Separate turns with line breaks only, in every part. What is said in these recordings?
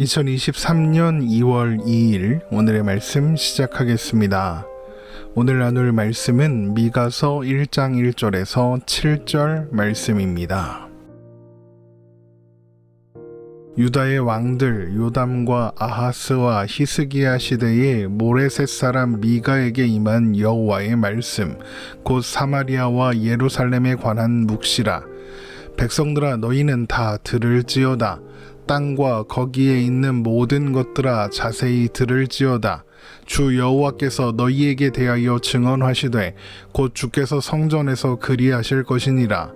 2023년 2월 2일 오늘의 말씀 시작하겠습니다. 오늘 나눌 말씀은 미가서 1장 1절에서 7절 말씀입니다. 유다의 왕들 요담과 아하스와 히스기야 시대에 모레셋 사람 미가에게 임한 여호와의 말씀, 곧 사마리아와 예루살렘에 관한 묵시라. 백성들아, 너희는 다 들을지어다. 땅과 거기에 있는 모든 것들아, 자세히 들을지어다. 주 여호와께서 너희에게 대하여 증언하시되 곧 주께서 성전에서 그리하실 것이니라.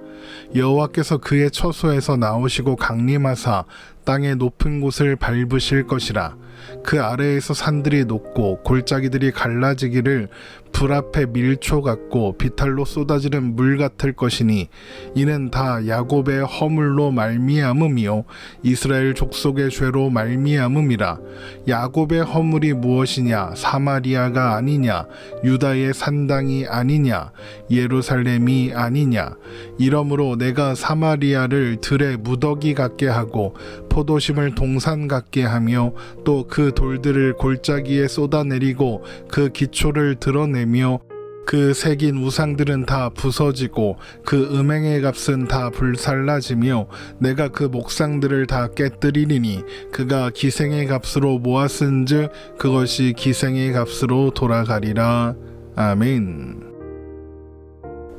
여호와께서 그의 처소에서 나오시고 강림하사 땅의 높은 곳을 밟으실 것이라. 그 아래에서 산들이 녹고 골짜기들이 갈라지기를 불 앞에 밀초 같고 비탈로 쏟아지는 물 같을 것이니 이는 다 야곱의 허물로 말미암음이요 이스라엘 족속의 죄로 말미암음이라. 야곱의 허물이 무엇이냐? 사마리아가 아니냐? 유다의 산당이 아니냐? 예루살렘이 아니냐? 이러므로 내가 사마리아를 들의 무더기 같게 하고 포도심을 동산 같게 하며 또 그 돌들을 골짜기에 쏟아내리고 그 기초를 드러내며 그 새긴 우상들은 다 부서지고 그 음행의 값은 다 불살라지며 내가 그 목상들을 다 깨뜨리리니 그가 기생의 값으로 모았은즉 그것이 기생의 값으로 돌아가리라. 아멘.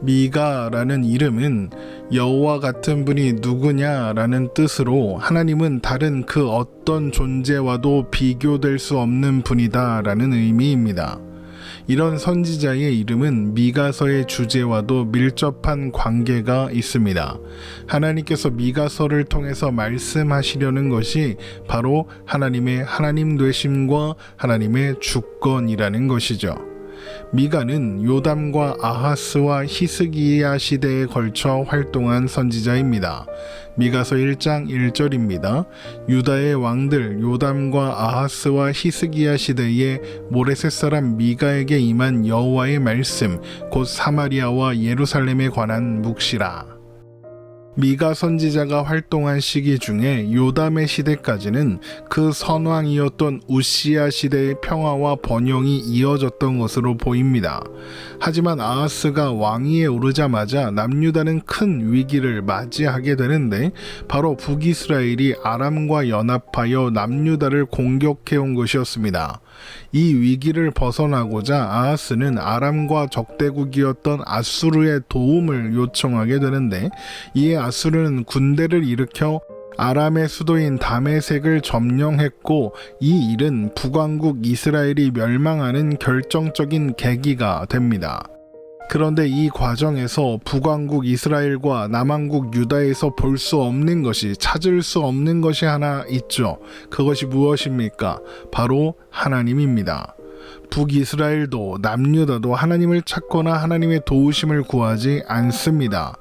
미가라는 이름은 여호와 같은 분이 누구냐라는 뜻으로 하나님은 다른 그 어떤 존재와도 비교될 수 없는 분이다라는 의미입니다. 이런 선지자의 이름은 미가서의 주제와도 밀접한 관계가 있습니다. 하나님께서 미가서를 통해서 말씀하시려는 것이 바로 하나님의 하나님 되심과 하나님의 주권이라는 것이죠. 미가는 요담과 아하스와 히스기야 시대에 걸쳐 활동한 선지자입니다. 미가서 1장 1절입니다. 유다의 왕들 요담과 아하스와 히스기야 시대에 모레셋 사람 미가에게 임한 여호와의 말씀, 곧 사마리아와 예루살렘에 관한 묵시라. 미가 선지자가 활동한 시기 중에 요담의 시대까지는 그 선왕이었던 우시야 시대의 평화와 번영이 이어졌던 것으로 보입니다. 하지만 아하스가 왕위에 오르자마자 남유다는 큰 위기를 맞이하게 되는데 바로 북이스라엘이 아람과 연합하여 남유다를 공격해온 것이었습니다. 이 위기를 벗어나고자 아하스는 아람과 적대국이었던 아수르의 도움을 요청하게 되는데 이에 아수르는 군대를 일으켜 아람의 수도인 다메섹을 점령했고 이 일은 북왕국 이스라엘이 멸망하는 결정적인 계기가 됩니다. 그런데 이 과정에서 북왕국 이스라엘과 남왕국 유다에서 볼 수 없는 것이, 찾을 수 없는 것이 하나 있죠. 그것이 무엇입니까? 바로 하나님입니다. 북이스라엘도 남유다도 하나님을 찾거나 하나님의 도우심을 구하지 않습니다.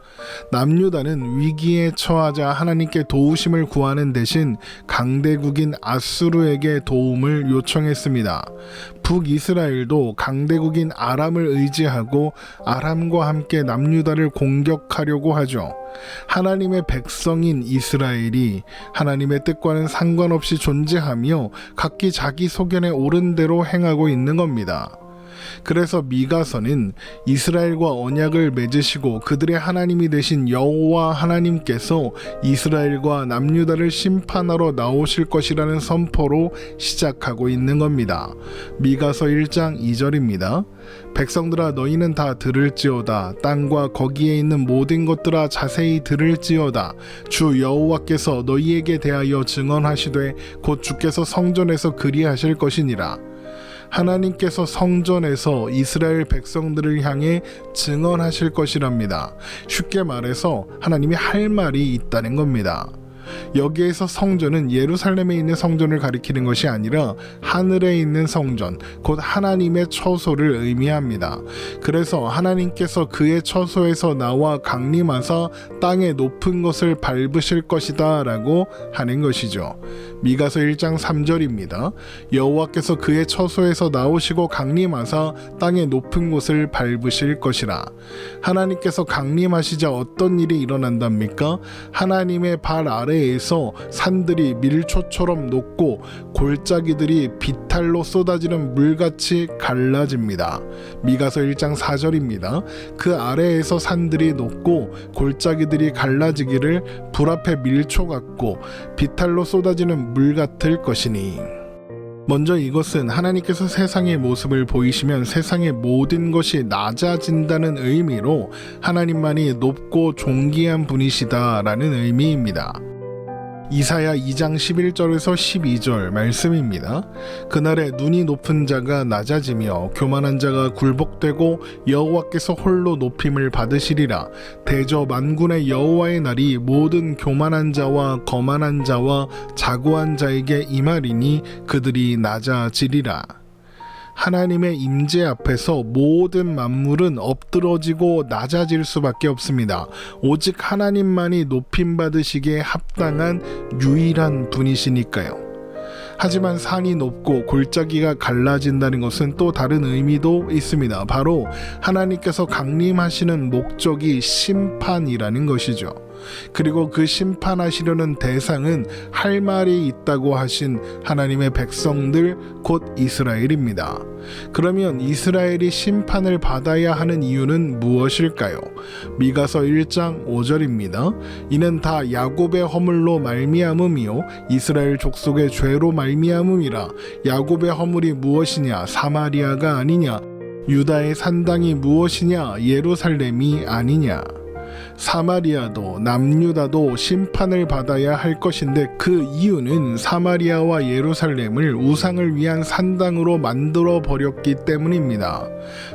남유다는 위기에 처하자 하나님께 도우심을 구하는 대신 강대국인 아수르에게 도움을 요청했습니다. 북이스라엘도 강대국인 아람을 의지하고 아람과 함께 남유다를 공격하려고 하죠. 하나님의 백성인 이스라엘이 하나님의 뜻과는 상관없이 존재하며 각기 자기 소견에 옳은 대로 행하고 있는 겁니다. 그래서 미가서는 이스라엘과 언약을 맺으시고 그들의 하나님이 되신 여호와 하나님께서 이스라엘과 남유다를 심판하러 나오실 것이라는 선포로 시작하고 있는 겁니다. 미가서 1장 2절입니다. 백성들아, 너희는 다 들을지어다. 땅과 거기에 있는 모든 것들아, 자세히 들을지어다. 주 여호와께서 너희에게 대하여 증언하시되 곧 주께서 성전에서 그리하실 것이니라. 하나님께서 성전에서 이스라엘 백성들을 향해 증언하실 것이랍니다. 쉽게 말해서 하나님이 할 말이 있다는 겁니다. 여기에서 성전은 예루살렘에 있는 성전을 가리키는 것이 아니라 하늘에 있는 성전, 곧 하나님의 처소를 의미합니다. 그래서 하나님께서 그의 처소에서 나와 강림하사 땅의 높은 것을 밟으실 것이다 라고 하는 것이죠. 미가서 1장 3절입니다. 여호와께서 그의 처소에서 나오시고 강림하사 땅의 높은 곳을 밟으실 것이라. 하나님께서 강림하시자 어떤 일이 일어난답니까? 하나님의 발 아래에 아래에서 산들이 밀초처럼 녹고 골짜기들이 비탈로 쏟아지는 물같이 갈라집니다. 미가서 1장 4절입니다. 그 아래에서 산들이 녹고 골짜기들이 갈라지기를 불 앞에 밀초 같고 비탈로 쏟아지는 물 같을 것이니. 먼저 이것은 하나님께서 세상의 모습을 보이시면 세상의 모든 것이 낮아진다는 의미로 하나님만이 높고 존귀한 분이시다라는 의미입니다. 이사야 2장 11절에서 12절 말씀입니다. 그날에 눈이 높은 자가 낮아지며 교만한 자가 굴복되고 여호와께서 홀로 높임을 받으시리라. 대저 만군의 여호와의 날이 모든 교만한 자와 거만한 자와 자고한 자에게 임하리니 그들이 낮아지리라. 하나님의 임재 앞에서 모든 만물은 엎드러지고 낮아질 수밖에 없습니다. 오직 하나님만이 높임 받으시기에 합당한 유일한 분이시니까요. 하지만 산이 높고 골짜기가 갈라진다는 것은 또 다른 의미도 있습니다. 바로 하나님께서 강림하시는 목적이 심판이라는 것이죠. 그리고 그 심판하시려는 대상은 할 말이 있다고 하신 하나님의 백성들 곧 이스라엘입니다. 그러면 이스라엘이 심판을 받아야 하는 이유는 무엇일까요? 미가서 1장 5절입니다. 이는 다 야곱의 허물로 말미암음이요 이스라엘 족속의 죄로 말미암음이라. 야곱의 허물이 무엇이냐? 사마리아가 아니냐? 유다의 산당이 무엇이냐? 예루살렘이 아니냐? 사마리아도 남유다도 심판을 받아야 할 것인데 그 이유는 사마리아와 예루살렘을 우상을 위한 산당으로 만들어 버렸기 때문입니다.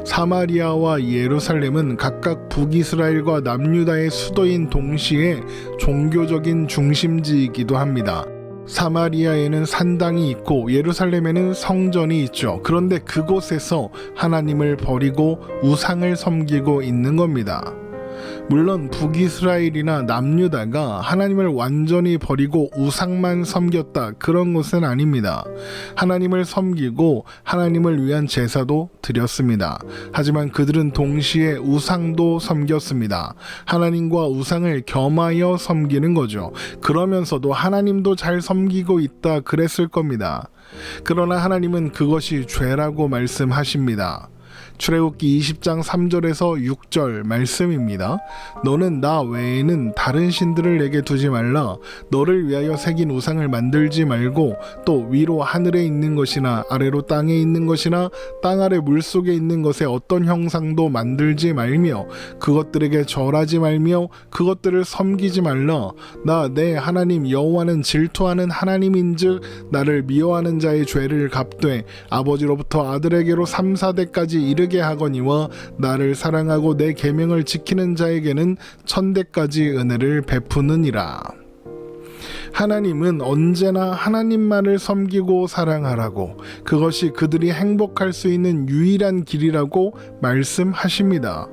사마리아와 예루살렘은 각각 북이스라엘과 남유다의 수도인 동시에 종교적인 중심지이기도 합니다. 사마리아에는 산당이 있고 예루살렘에는 성전이 있죠. 그런데 그곳에서 하나님을 버리고 우상을 섬기고 있는 겁니다. 물론 북이스라엘이나 남유다가 하나님을 완전히 버리고 우상만 섬겼다 그런 것은 아닙니다. 하나님을 섬기고 하나님을 위한 제사도 드렸습니다. 하지만 그들은 동시에 우상도 섬겼습니다. 하나님과 우상을 겸하여 섬기는 거죠. 그러면서도 하나님도 잘 섬기고 있다 그랬을 겁니다. 그러나 하나님은 그것이 죄라고 말씀하십니다. 출애굽기 20장 3절에서 6절 말씀입니다. 너는 나 외에는 다른 신들을 내게 두지 말라. 너를 위하여 새긴 우상을 만들지 말고 또 위로 하늘에 있는 것이나 아래로 땅에 있는 것이나 땅 아래 물속에 있는 것에 어떤 형상도 만들지 말며 그것들에게 절하지 말며 그것들을 섬기지 말라. 나 내 하나님 여호와는 질투하는 하나님인즉 나를 미워하는 자의 죄를 갚되 아버지로부터 아들에게로 3, 4대까지 이르게 하거니와 나를 사랑하고 내 계명을 지키는 자에게는 1000대까지 은혜를 베푸느니라. 하나님은 언제나 하나님만을 섬기고 사랑하라고, 그것이 그들이 행복할 수 있는 유일한 길이라고 말씀하십니다.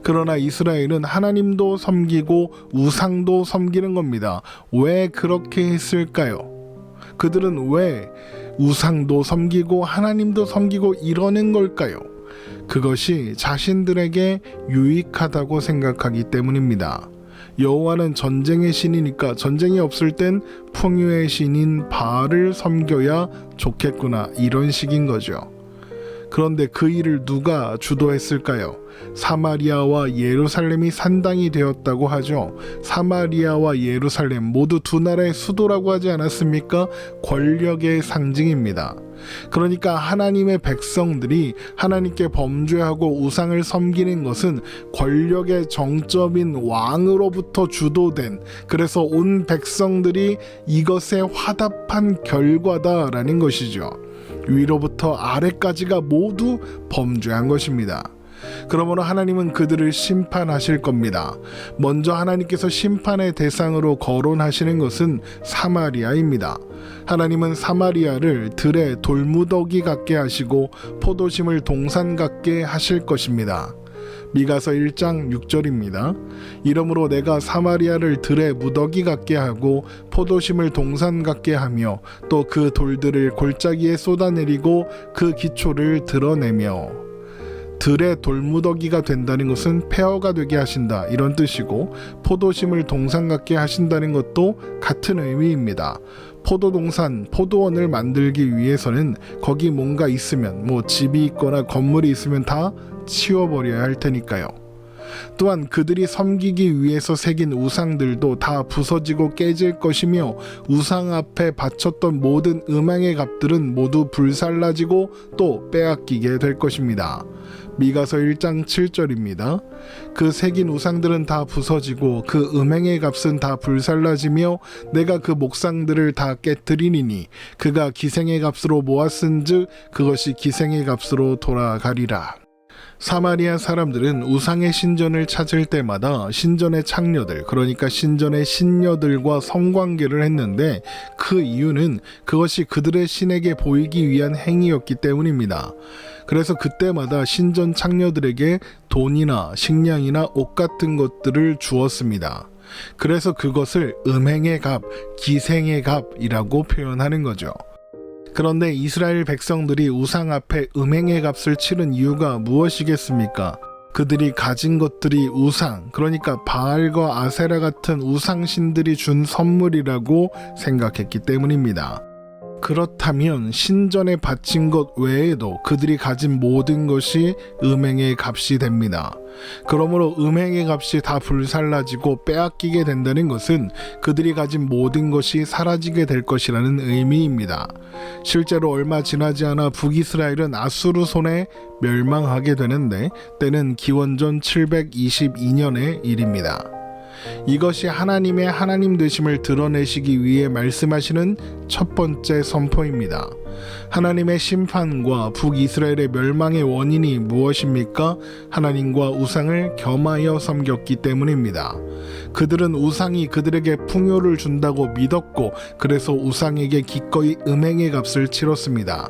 그러나 이스라엘은 하나님도 섬기고 우상도 섬기는 겁니다. 왜 그렇게 했을까요? 그들은 왜 우상도 섬기고 하나님도 섬기고 이러는 걸까요? 그것이 자신들에게 유익하다고 생각하기 때문입니다. 여호와는 전쟁의 신이니까 전쟁이 없을 땐 풍요의 신인 바알을 섬겨야 좋겠구나, 이런 식인 거죠. 그런데 그 일을 누가 주도했을까요? 사마리아와 예루살렘이 산당이 되었다고 하죠. 사마리아와 예루살렘 모두 두 나라의 수도라고 하지 않았습니까? 권력의 상징입니다. 그러니까 하나님의 백성들이 하나님께 범죄하고 우상을 섬기는 것은 권력의 정점인 왕으로부터 주도된, 그래서 온 백성들이 이것에 화답한 결과다라는 것이죠. 위로부터 아래까지가 모두 범죄한 것입니다. 그러므로 하나님은 그들을 심판하실 겁니다. 먼저 하나님께서 심판의 대상으로 거론하시는 것은 사마리아입니다. 하나님은 사마리아를 들에 돌무더기 같게 하시고 포도심을 동산 같게 하실 것입니다. 미가서 1장 6절입니다. 이러므로 내가 사마리아를 들에 무더기 같게 하고 포도심을 동산 같게 하며 또 그 돌들을 골짜기에 쏟아내리고 그 기초를 드러내며. 들의 돌무더기가 된다는 것은 폐허가 되게 하신다 이런 뜻이고, 포도심을 동산 같게 하신다는 것도 같은 의미입니다. 포도동산, 포도원을 만들기 위해서는 거기 뭔가 있으면, 집이 있거나 건물이 있으면 다 치워버려야 할 테니까요. 또한 그들이 섬기기 위해서 새긴 우상들도 다 부서지고 깨질 것이며, 우상 앞에 바쳤던 모든 음행의 값들은 모두 불살라지고 또 빼앗기게 될 것입니다. 미가서 1장 7절입니다. 그 새긴 우상들은 다 부서지고 그 음행의 값은 다 불살라지며 내가 그 목상들을 다 깨뜨리니 그가 기생의 값으로 모았은즉 그것이 기생의 값으로 돌아가리라. 사마리아 사람들은 우상의 신전을 찾을 때마다 신전의 창녀들, 그러니까 신전의 신녀들과 성관계를 했는데, 그 이유는 그것이 그들의 신에게 보이기 위한 행위였기 때문입니다. 그래서 그때마다 신전 창녀들에게 돈이나 식량이나 옷 같은 것들을 주었습니다. 그래서 그것을 음행의 값, 기생의 값이라고 표현하는 거죠. 그런데 이스라엘 백성들이 우상 앞에 음행의 값을 치른 이유가 무엇이겠습니까? 그들이 가진 것들이 우상, 그러니까 바알과 아세라 같은 우상신들이 준 선물이라고 생각했기 때문입니다. 그렇다면 신전에 바친 것 외에도 그들이 가진 모든 것이 음행의 값이 됩니다. 그러므로 음행의 값이 다 불살라지고 빼앗기게 된다는 것은 그들이 가진 모든 것이 사라지게 될 것이라는 의미입니다. 실제로 얼마 지나지 않아 북이스라엘은 아수르 손에 멸망하게 되는데, 때는 기원전 722년의 일입니다. 이것이 하나님의 하나님 되심을 드러내시기 위해 말씀하시는 첫 번째 선포입니다. 하나님의 심판과 북이스라엘의 멸망의 원인이 무엇입니까? 하나님과 우상을 겸하여 섬겼기 때문입니다. 그들은 우상이 그들에게 풍요를 준다고 믿었고, 그래서 우상에게 기꺼이 음행의 값을 치렀습니다.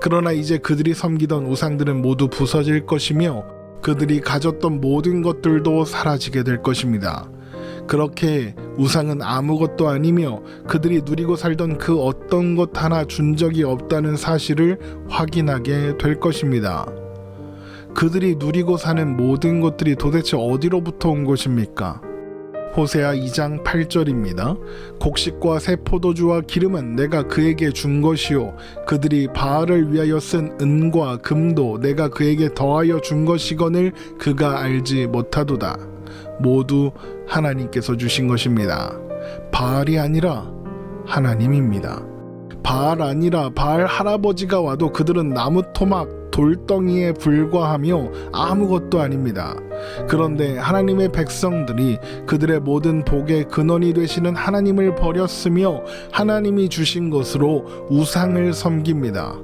그러나 이제 그들이 섬기던 우상들은 모두 부서질 것이며 그들이 가졌던 모든 것들도 사라지게 될 것입니다. 그렇게 우상은 아무것도 아니며 그들이 누리고 살던 그 어떤 것 하나 준 적이 없다는 사실을 확인하게 될 것입니다. 그들이 누리고 사는 모든 것들이 도대체 어디로부터 온 것입니까? 호세아 2장 8절입니다. 곡식과 새 포도주와 기름은 내가 그에게 준 것이요 그들이 바알을 위하여 쓴 은과 금도 내가 그에게 더하여 준 것이거늘 그가 알지 못하도다. 모두 하나님께서 주신 것입니다. 바알이 아니라 하나님입니다. 바알 아니라 바알 할아버지가 와도 그들은 나무 토막, 돌덩이에 불과하며 아무것도 아닙니다. 그런데 하나님의 백성들이 그들의 모든 복의 근원이 되시는 하나님을 버렸으며 하나님이 주신 것으로 우상을 섬깁니다.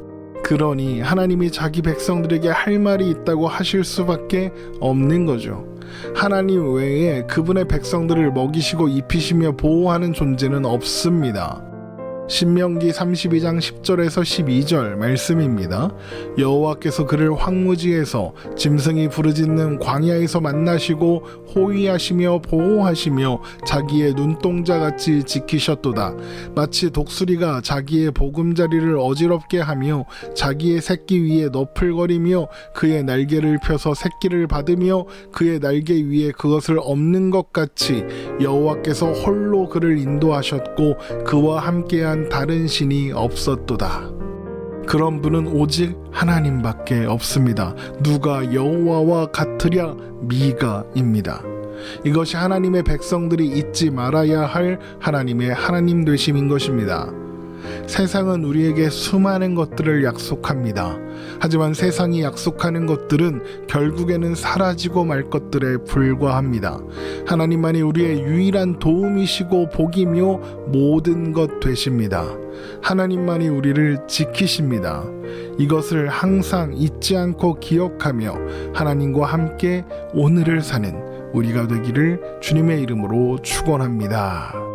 그러니 하나님이 자기 백성들에게 할 말이 있다고 하실 수밖에 없는 거죠. 하나님 외에 그분의 백성들을 먹이시고 입히시며 보호하는 존재는 없습니다. 신명기 32장 10절에서 12절 말씀입니다. 여호와께서 그를 황무지에서 짐승이 부르짖는 광야에서 만나시고 호위하시며 보호하시며 자기의 눈동자같이 지키셨도다. 마치 독수리가 자기의 보금자리를 어지럽게 하며 자기의 새끼 위에 너풀거리며 그의 날개를 펴서 새끼를 받으며 그의 날개 위에 그것을 엎는 것 같이 여호와께서 홀로 그를 인도하셨고 그와 함께한 다른 신이 없었도다. 그런 분은 오직 하나님밖에 없습니다. 누가 여호와와 같으랴? 미가입니다. 이것이 하나님의 백성들이 잊지 말아야 할 하나님의 하나님 되심인 것입니다. 세상은 우리에게 수많은 것들을 약속합니다. 하지만 세상이 약속하는 것들은 결국에는 사라지고 말 것들에 불과합니다. 하나님만이 우리의 유일한 도움이시고 복이며 모든 것 되십니다. 하나님만이 우리를 지키십니다. 이것을 항상 잊지 않고 기억하며 하나님과 함께 오늘을 사는 우리가 되기를 주님의 이름으로 축원합니다.